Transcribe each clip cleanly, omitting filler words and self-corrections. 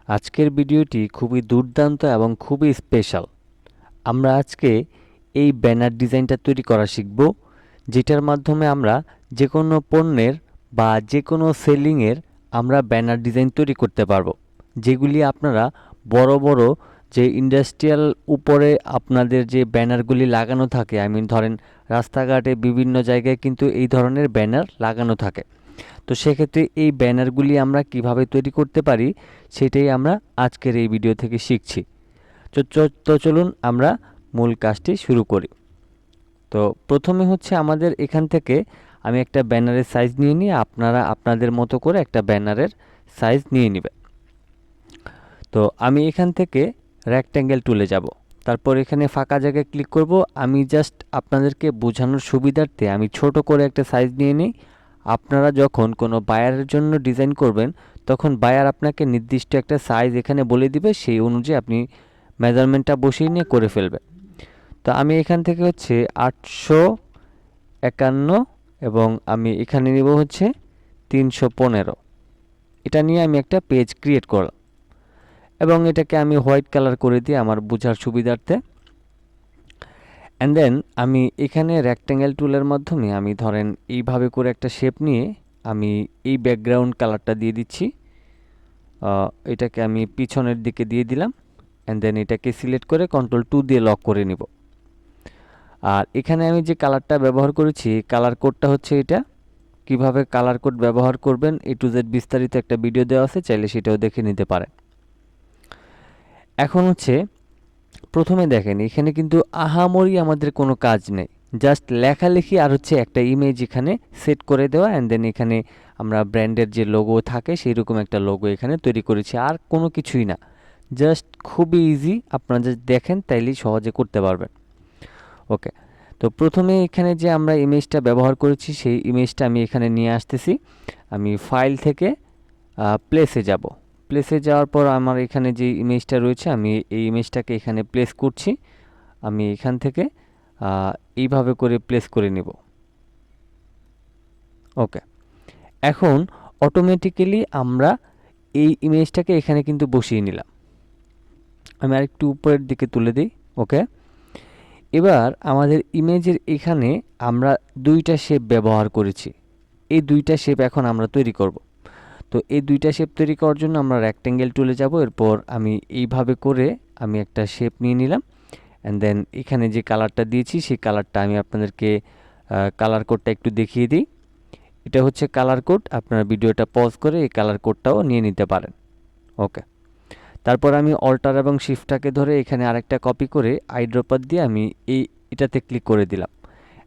আজকের ভিডিওটি খুবই দুর্দান্ত এবং খুবই স্পেশাল। আমরা আজকে এই ব্যানার ডিজাইনটা তৈরি করা শিখব, যেটার মাধ্যমে আমরা যে কোনো পণ্যের বা যে কোনো সেলিংয়ের আমরা ব্যানার ডিজাইন তৈরি করতে পারবো, যেগুলি আপনারা বড় বড় যে ইন্ডাস্ট্রিয়াল উপরে আপনাদের যে ব্যানারগুলি লাগানো থাকে, ধরেন রাস্তাঘাটে বিভিন্ন জায়গায় কিন্তু এই ধরনের ব্যানার লাগানো থাকে। তো সেক্ষেত্রে এই ব্যানারগুলি আমরা কিভাবে তৈরি করতে পারি সেটাই আমরা আজকের এই ভিডিও থেকে শিখছি। তো চলুন আমরা মূল কাজটি শুরু করি। তো প্রথমে হচ্ছে আমাদের এখান থেকে আমি একটা ব্যানারের সাইজ নিয়ে নিই, আপনারা আপনাদের মতো করে একটা ব্যানারের সাইজ নিয়ে নেবেন। তো আমি এখান থেকে রেক্ট্যাঙ্গেল টুলে যাব, তারপর এখানে ফাঁকা জায়গায় ক্লিক করব। আমি জাস্ট আপনাদেরকে বোঝানোর সুবিধার্থে আমি ছোট করে একটা সাইজ নিয়ে নিই। আপনারা যখন কোনো বায়ারের জন্য ডিজাইন করবেন, তখন বায়ার আপনাকে নির্দিষ্ট একটা সাইজ এখানে বলে দিবে, সেই অনুযায়ী আপনি মেজারমেন্টটা বসিয়ে নিয়ে করে ফেলবেন। তো আমি এখান থেকে হচ্ছে 851 এবং আমি এখানে নিব হচ্ছে 315। এটা নিয়ে আমি একটা পেজ ক্রিয়েট করলাম এবং এটাকে আমি হোয়াইট কালার করে দিই আমার বোঝার সুবিধার্থে। অ্যান্ড দেন আমি এখানে রেক্ট্যাঙ্গেল টুলের মাধ্যমে আমি ধরেন এইভাবে করে একটা শেপ নিয়ে আমি এই ব্যাকগ্রাউন্ড কালারটা দিয়ে দিচ্ছি। এটাকে আমি পিছনের দিকে দিয়ে দিলাম। অ্যান্ড দেন এটাকে সিলেক্ট করে Ctrl+2 দিয়ে লক করে নিব। আর এখানে আমি যে কালারটা ব্যবহার করেছি, কালার কোডটা হচ্ছে এটা। কিভাবে কালার কোড ব্যবহার করবেন A to Z বিস্তারিত একটা ভিডিও দেওয়া আছে, চাইলে সেটাও দেখে নিতে পারেন। এখন হচ্ছে প্রথমে দেখেন এখানে কিন্তু আহামরি আমাদের কোনো কাজ নেই, জাস্ট লেখালেখি আর হচ্ছে একটা ইমেজ এখানে সেট করে দেওয়া। অ্যান্ড দেন এখানে আমরা ব্র্যান্ডের যে লোগো থাকে সেই রকম একটা লোগো এখানে তৈরি করেছি, আর কোনো কিছুই না। জাস্ট খুবই ইজি, আপনারা যদি দেখেন তাইলেই সহজে করতে পারবেন। ওকে, তো প্রথমে এখানে যে আমরা ইমেজটা ব্যবহার করেছি সেই ইমেজটা আমি এখানে নিয়ে আসতেছি। আমি ফাইল থেকে প্লেসে যাব। প্লেসে যাওয়ার পর আমার এখানে যে ইমেজটা রয়েছে আমি এই ইমেজটাকে এখানে প্লেস করছি। আমি এখান থেকে এইভাবে করে প্লেস করে নেব। ওকে, এখন অটোমেটিক্যালি আমরা এই ইমেজটাকে এখানে কিন্তু বসিয়ে নিলাম। আমি আরেকটু উপরের দিকে তুলে দিই। ওকে, এবার আমাদের ইমেজের এখানে আমরা দুইটা শেপ ব্যবহার করেছি, এই দুইটা শেপ এখন আমরা তৈরি করব। তো এই দুইটা শেপ তৈরি করার জন্য আমরা রেক্ট্যাঙ্গেল টুলে যাব। এরপর আমি এইভাবে করে আমি একটা শেপ নিয়ে নিলাম। অ্যান্ড দেন এখানে যে কালারটা দিয়েছি সেই কালারটা আমি আপনাদেরকে কালার কোডটা একটু দেখিয়ে দিই। এটা হচ্ছে কালার কোড, আপনারা ভিডিওটা পজ করে এই কালার কোডটাও নিয়ে নিতে পারেন। ওকে, তারপর আমি অল্টার এবং শিফটটাকে ধরে এখানে আরেকটা কপি করে আইড্রপার দিয়ে আমি এটাতে ক্লিক করে দিলাম।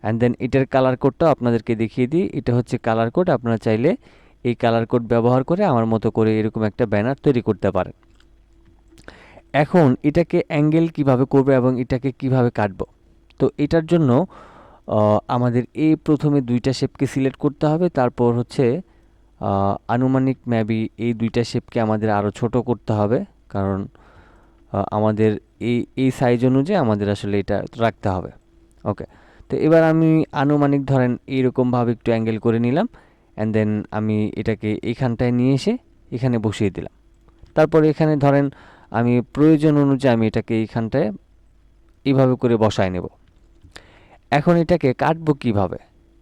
অ্যান্ড দেন এটার কালার কোডটাও আপনাদেরকে দেখিয়ে দিই। এটা হচ্ছে কালার কোড, আপনারা চাইলে এই কালার কোড ব্যবহার করে আমার মতো করে এরকম একটা ব্যানার তৈরি করতে পারেন। এখন এটাকে অ্যাঙ্গেল কিভাবে করবে এবং এটাকে কিভাবে কাটবো, তো এটার জন্য আমাদের এই প্রথমে দুইটা শেপকে সিলেক্ট করতে হবে। তারপর হচ্ছে আনুমানিক মেবি এই দুইটা শেপকে আমাদের আরও ছোট করতে হবে, কারণ আমাদের এই সাইজ অনুযায়ী আমাদের আসলে এটা রাখতে হবে। ওকে, তো এবার আমি আনুমানিক ধরেন এইরকমভাবে একটু অ্যাঙ্গেল করে নিলাম। অ্যান্ড দেন আমি এটাকে এইখানটায় নিয়ে এসে এখানে বসিয়ে দিলাম। তারপর এখানে ধরেন আমি প্রয়োজন অনুযায়ী আমি এটাকে এইখানটায় এইভাবে করে বসায় নেব। এখন এটাকে কাটবো কিভাবে?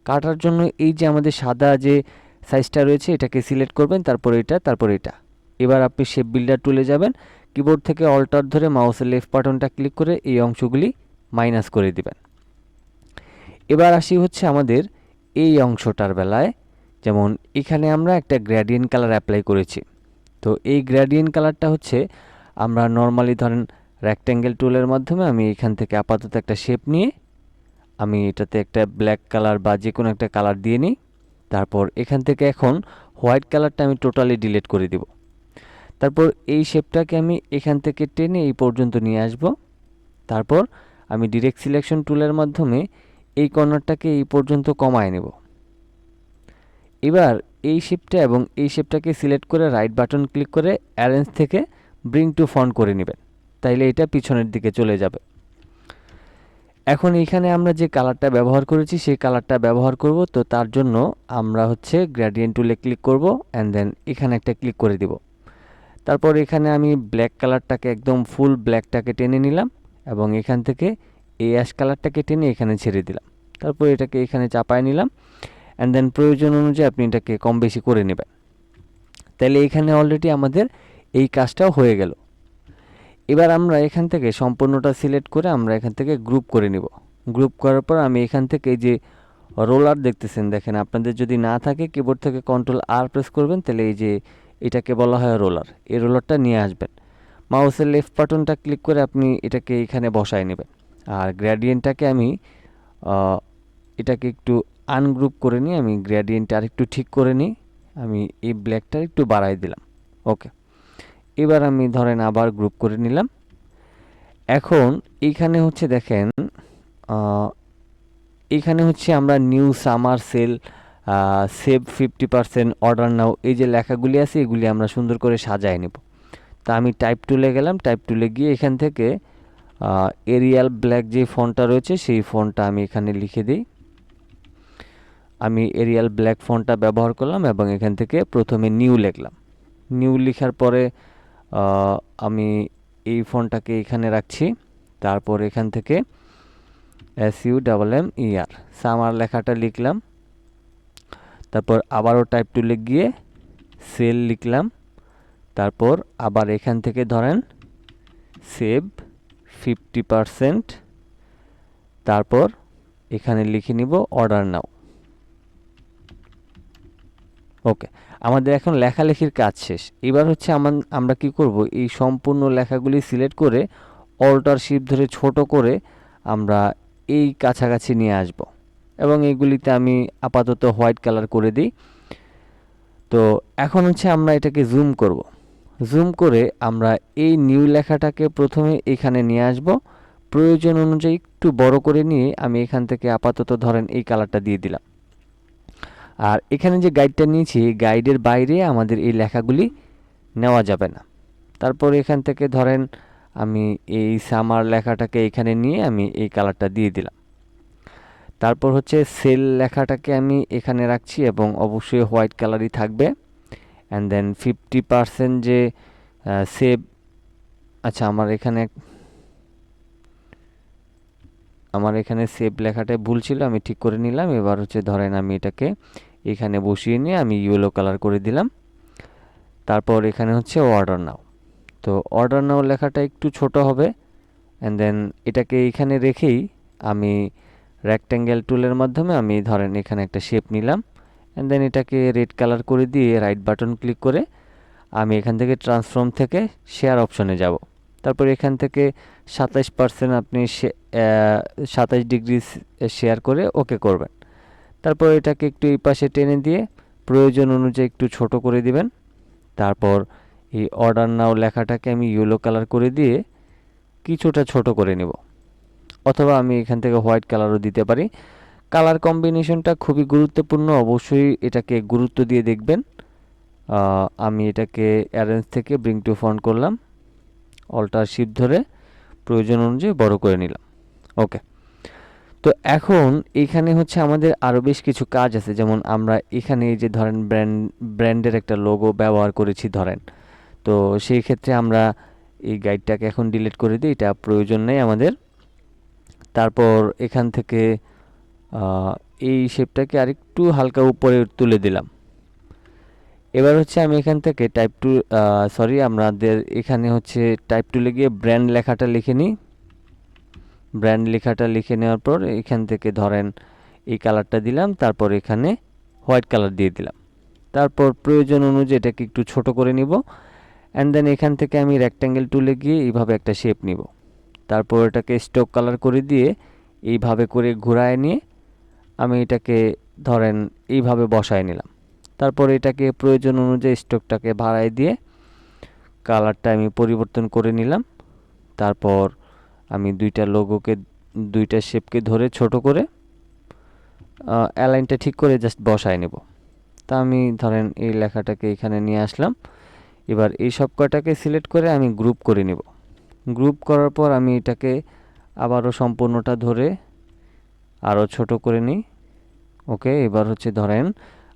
কাটার জন্য এই যে আমাদের সাদা যে সাইজটা রয়েছে এটাকে সিলেক্ট করবেন, তারপর এটা, তারপর এটা। এবার আপনি শেপ বিল্ডার টুলে যাবেন, কিবোর্ড থেকে অল্টার ধরে মাউসের লেফট বাটনটা ক্লিক করে এই অংশগুলি মাইনাস করে দিবেন। এবার আসি হচ্ছে আমাদের এই অংশটার বেলায়, যেমন এখানে আমরা একটা গ্রেডিয়েন্ট কালার অ্যাপ্লাই করেছি। তো এই গ্রেডিয়েন্ট কালারটা হচ্ছে আমরা নর্মালি ধরেন রেক্ট্যাঙ্গেল টুলের মাধ্যমে আমি এখান থেকে আপাতত একটা শেপ নিয়ে আমি এটাতে একটা ব্ল্যাক কালার বা যে কোনো একটা কালার দিয়ে নিই। তারপর এখান থেকে এখন হোয়াইট কালারটা আমি টোটালি ডিলিট করে দিব। তারপর এই শেপটাকে আমি এখান থেকে টেনে এই পর্যন্ত নিয়ে আসব। তারপর আমি ডিরেক্ট সিলেকশন টুলের মাধ্যমে এই কর্নারটাকে এই পর্যন্ত কমায় নেব। এবার এই শেপটা এবং এই শেপটাকে সিলেক্ট করে রাইট বাটন ক্লিক করে অ্যারেঞ্জ থেকে ব্রিং টু ফ্রন্ট করে নেবেন, তাইলে এটা পিছনের দিকে চলে যাবে। এখন এইখানে আমরা যে কালারটা ব্যবহার করেছি সেই কালারটা ব্যবহার করব। তো তার জন্য আমরা হচ্ছে গ্রেডিয়েন্ট টুলে ক্লিক করব অ্যান্ড দেন এখানে একটা ক্লিক করে দিব। তারপর এখানে আমি ব্ল্যাক কালারটাকে একদম ফুল ব্ল্যাকটাকে টেনে নিলাম এবং এখান থেকে এই অ্যাশ কালারটাকে টেনে এখানে ছেড়ে দিলাম। তারপর এটাকে এখানে চাপায় নিলাম অ্যান্ড দেন প্রয়োজন অনুযায়ী আপনি এটাকে কম বেশি করে নেবেন। তাহলে এখানে অলরেডি আমাদের এই কাজটাও হয়ে গেল। এবার আমরা এখান থেকে সম্পূর্ণটা সিলেক্ট করে আমরা এখান থেকে গ্রুপ করে নিব। গ্রুপ করার পর আমি এখান থেকে এই যে রোলার দেখতেছেন, দেখেন আপনাদের যদি না থাকে কিবোর্ড থেকে কন্ট্রোল আর প্রেস করবেন, তাহলে এই যে এটাকে বলা হয় রোলার, এই রোলারটা নিয়ে আসবেন। মাউসের লেফট বাটনটা ক্লিক করে আপনি এটাকে এখানে বসায় নেবেন। আর গ্রেডিয়েন্টটাকে আমি এটাকে একটু আনগ্রুপ করে নিই, আমি গ্রেডিয়েন্টটা আরেকটু ঠিক করে নিই, আমি এই ব্ল্যাকটা একটু বাড়াই দিলাম। ওকে, এবার আমি ধরেন আবার গ্রুপ করে নিলাম। এখন এইখানে হচ্ছে দেখেন এইখানে হচ্ছে আমরা new summer sell, save 50%, order নাও, এই যে লেখাগুলি আছে এগুলি আমরা সুন্দর করে সাজায় নেব। তা আমি টাইপ টুলে গেলাম, টাইপ টুলে গিয়ে এখান থেকে এরিয়াল ব্ল্যাক যে ফন্টটা রয়েছে সেই ফন্টটা আমি এখানে লিখে দিই। আমি এরিয়াল ব্ল্যাক ফন্টটা ব্যবহার করলাম এবং এখান থেকে প্রথমে নিউ লিখলাম। নিউ লেখার পরে আমি এই ফন্টটাকে এখানে রাখছি। তারপর এখান থেকে SUMMER সামার লেখাটা লিখলাম। তারপর আবারও টাইপ টুলে গিয়ে সেল লিখলাম। তারপর আবার এখান থেকে ধরেন সেভ 50%, তারপর এখানে লিখে নিব অর্ডার নাও। ওকে, আমাদের এখন লেখালেখির কাজ শেষ। এবার হচ্ছে আমরা কি করব, এই সম্পূর্ণ লেখাগুলি সিলেক্ট করে অল্টার শিফট ধরে ছোট করে আমরা এই কাছাকাছি নিয়ে আসব এবং এইগুলিতে আমি আপাতত হোয়াইট কালার করে দিই। তো এখন হচ্ছে আমরা এটাকে জুম করব। জুম করে আমরা এই নিউ লেখাটাকে প্রথমে এখানে নিয়ে আসব, প্রয়োজন অনুযায়ী একটু বড় করে নিয়ে আমি এখান থেকে আপাতত ধরেন এই কালারটা দিয়ে দিলাম। আর এখানে যে গাইডটা নিয়েছি, গাইডের বাইরে আমাদের এই লেখাগুলি নেওয়া যাবে না। তারপর এখান থেকে ধরেন আমি এই সামার লেখাটাকে এখানে নিয়ে আমি এই কালারটা দিয়ে দিলাম। তারপর হচ্ছে সেল লেখাটাকে আমি এখানে রাখছি এবং অবশ্যই হোয়াইট কালারই থাকবে। অ্যান্ড দেন 50% যে সেভ, আচ্ছা আমার এখানে সেভ লেখাটায় ভুল ছিল, আমি ঠিক করে নিলাম। এবার হচ্ছে ধরেন আমি এটাকে এখানে বসিয়ে নিয়ে আমি ইয়েলো কালার করে দিলাম। তারপর এখানে হচ্ছে অর্ডার নাও। তো অর্ডার নাও লেখাটা একটু ছোট হবে। অ্যান্ড দেন এটাকে এখানে রেখেই আমি রেক্ট্যাঙ্গেল টুলের মাধ্যমে আমি ধরেন এখানে একটা শেপ নিলাম। অ্যান্ড দেন এটাকে রেড কালার করে দিয়ে রাইট বাটন ক্লিক করে আমি এখান থেকে ট্রান্সফর্ম থেকে শেয়ার অপশনে যাব। তারপর এখান থেকে 27% আপনি 27 ডিগ্রি শেয়ার করে ওকে করবেন। তারপর এটাকে একটু এই পাশে টেনে দিয়ে প্রয়োজন অনুযায়ী একটু ছোট করে দিবেন। তারপর এই অর্ডার নাও লেখাটাকে আমি ইয়েলো কালার করে দিয়ে কিছুটা ছোট করে নেব, অথবা আমি এখান থেকে হোয়াইট কালারও দিতে পারি। কালার কম্বিনেশনটা খুবই গুরুত্বপূর্ণ, অবশ্যই এটাকে গুরুত্ব দিয়ে দেখবেন। আমি এটাকে অ্যারেঞ্জ থেকে ব্রিং টু ফন্ট করলাম, অল্টার শিফট ধরে প্রয়োজন অনুযায়ী বড় করে নিলাম। ওকে, তো এখন এখানে হচ্ছে আমাদের আরও বেশ কিছু কাজ আছে, যেমন আমরা এখানে এই যে ধরেন ব্র্যান্ডের একটা লোগো ব্যবহার করেছি ধরেন, তো সেই ক্ষেত্রে আমরা এই গাইডটাকে এখন ডিলিট করে দিই, এটা প্রয়োজন নেই আমাদের। তারপর এখান থেকে এই শেপটাকে আরেকটু হালকা উপরে তুলে দিলাম। এবার হচ্ছে আমি এখান থেকে আমাদের এখানে হচ্ছে টাইপ টুলে গিয়ে ব্র্যান্ড লেখাটা লিখে নিই। ব্র্যান্ড লেখাটা লিখে নেওয়ার পর এখান থেকে ধরেন এই কালারটা দিলাম, তারপর এখানে হোয়াইট কালার দিয়ে দিলাম। তারপর প্রয়োজন অনুযায়ী এটাকে একটু ছোট করে নিব। অ্যান্ড দেন এখান থেকে আমি রেক্ট্যাঙ্গেল টুলে গিয়ে এইভাবে একটা শেপ নিব। তারপর এটাকে স্ট্রোক কালার করে দিয়ে এইভাবে করে ঘুরায় নিয়ে আমি এটাকে ধরেন এইভাবে বসায় নিলাম। তারপর এটাকে প্রয়োজন অনুযায়ী স্ট্রোকটাকে বাড়ায় দিয়ে কালারটা আমি পরিবর্তন করে নিলাম। তারপর আমি দুইটা শেপকে ধরে ছোট করে অ্যালাইনটা ঠিক করে জাস্ট বসায় নেব। তা আমি ধরেন এই লেখাটাকে এখানে নিয়ে আসলাম। এবার এই সব কটাকে সিলেক্ট করে আমি গ্রুপ করে নেব। গ্রুপ করার পর আমি এটাকে আবারও সম্পূর্ণটা ধরে আরও ছোট করে নিই। ওকে, এবার হচ্ছে ধরেন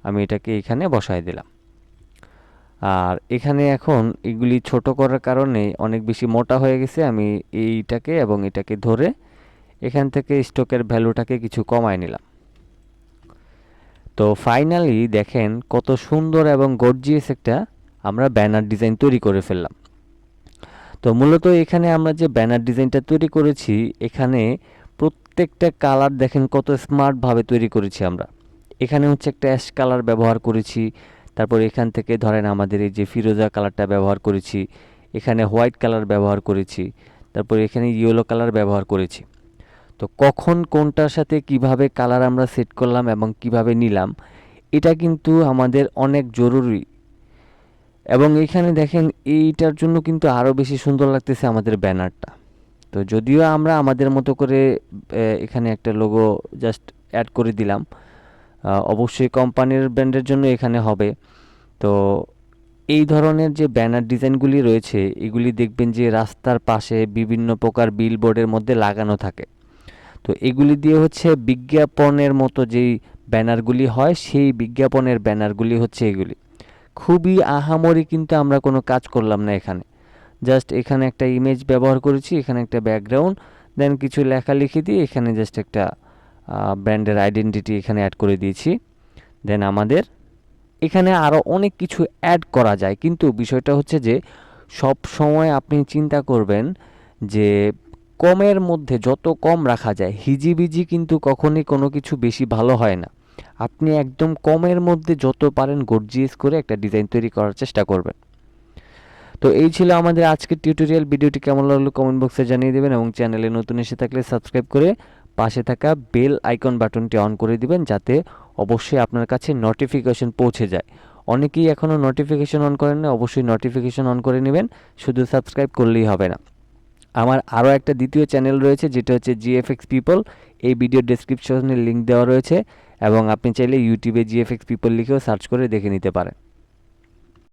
আমি এটাকে এখানে বসায় দিলাম। আর এখানে এখন এগুলি ছোট করার কারণে অনেক বেশি মোটা হয়ে গেছে। আমি এইটাকে এবং এটাকে ধরে এখান থেকে স্টকের ভ্যালুটাকে কিছু কমায় নিলাম। তো ফাইনালি দেখেন কত সুন্দর এবং গর্জিয়াস একটা আমরা ব্যানার ডিজাইন তৈরি করে ফেললাম। তো মূলত এখানে আমরা যে ব্যানার ডিজাইনটা তৈরি করেছি, এখানে প্রত্যেকটা কালার দেখেন কত স্মার্টভাবে তৈরি করেছি আমরা। এখানে হচ্ছে একটা অ্যাশ কালার ব্যবহার করেছি, তারপর এখান থেকে ধরেন আমাদের এই যে ফিরোজা কালারটা ব্যবহার করেছি, এখানে হোয়াইট কালার ব্যবহার করেছি, তারপর এখানে ইয়েলো কালার ব্যবহার করেছি। তো কখন কোনটার সাথে কিভাবে কালার আমরা সেট করলাম এবং কিভাবে নিলাম, এটা কিন্তু আমাদের অনেক জরুরি। এবং এখানে দেখেন এইটার জন্য কিন্তু আরও বেশি সুন্দর লাগতেছে আমাদের ব্যানারটা। তো যদিও আমরা আমাদের মতো করে এখানে একটা লোগো জাস্ট অ্যাড করে দিলাম, অবশ্যই কোম্পানির ব্র্যান্ডের জন্য এখানে হবে। তো এই ধরনের যে ব্যানার ডিজাইনগুলি রয়েছে, এগুলি দেখবেন যে রাস্তার পাশে বিভিন্ন প্রকার বিলবোর্ডের মধ্যে লাগানো থাকে। তো এগুলি দিয়ে হচ্ছে বিজ্ঞাপনের মতো যেই ব্যানারগুলি হয়, সেই বিজ্ঞাপনের ব্যানারগুলি হচ্ছে এগুলি। খুবই আহামরি কিন্তু আমরা কোনো কাজ করলাম না এখানে। জাস্ট এখানে একটা ইমেজ ব্যবহার করেছি, এখানে একটা ব্যাকগ্রাউন্ড, দেন কিছু লেখালেখি দিয়ে এখানে জাস্ট একটা ব্র্যান্ডের আইডেন্টিটি এখানে অ্যাড করে দিয়েছি। দেন আমাদের এখানে আরও অনেক কিছু অ্যাড করা যায়, কিন্তু বিষয়টা হচ্ছে যে সব সময় আপনি চিন্তা করবেন যে কমের মধ্যে যত কম রাখা যায়, হিজিবিজি কিন্তু কখনই কোনো কিছু বেশি ভালো হয় না। আপনি একদম কমের মধ্যে যত পারেন গর্জিয়াস করে একটা ডিজাইন তৈরি করার চেষ্টা করবেন। তো এই ছিল আমাদের আজকের টিউটোরিয়াল। ভিডিওটি কেমন লাগলো কমেন্ট বক্সে জানিয়ে দেবেন এবং চ্যানেলে নতুন এসে থাকলে সাবস্ক্রাইব করে পাশে থাকা বেল আইকন বাটনটি অন করে দিবেন, যাতে অবশ্যই আপনার কাছে নোটিফিকেশন পৌঁছে যায়। অনেকেই এখনও নোটিফিকেশন অন করেন না, অবশ্যই নোটিফিকেশন অন করে নেবেন, শুধু সাবস্ক্রাইব করলেই হবে না। আমার আরও একটা দ্বিতীয় চ্যানেল রয়েছে, যেটা হচ্ছে জিএফএক্স পিপল। এই ভিডিও ডেসক্রিপশনে লিঙ্ক দেওয়া রয়েছে এবং আপনি চাইলে ইউটিউবে জিএফএক্স পিপল লিখেও সার্চ করে দেখে নিতে পারেন।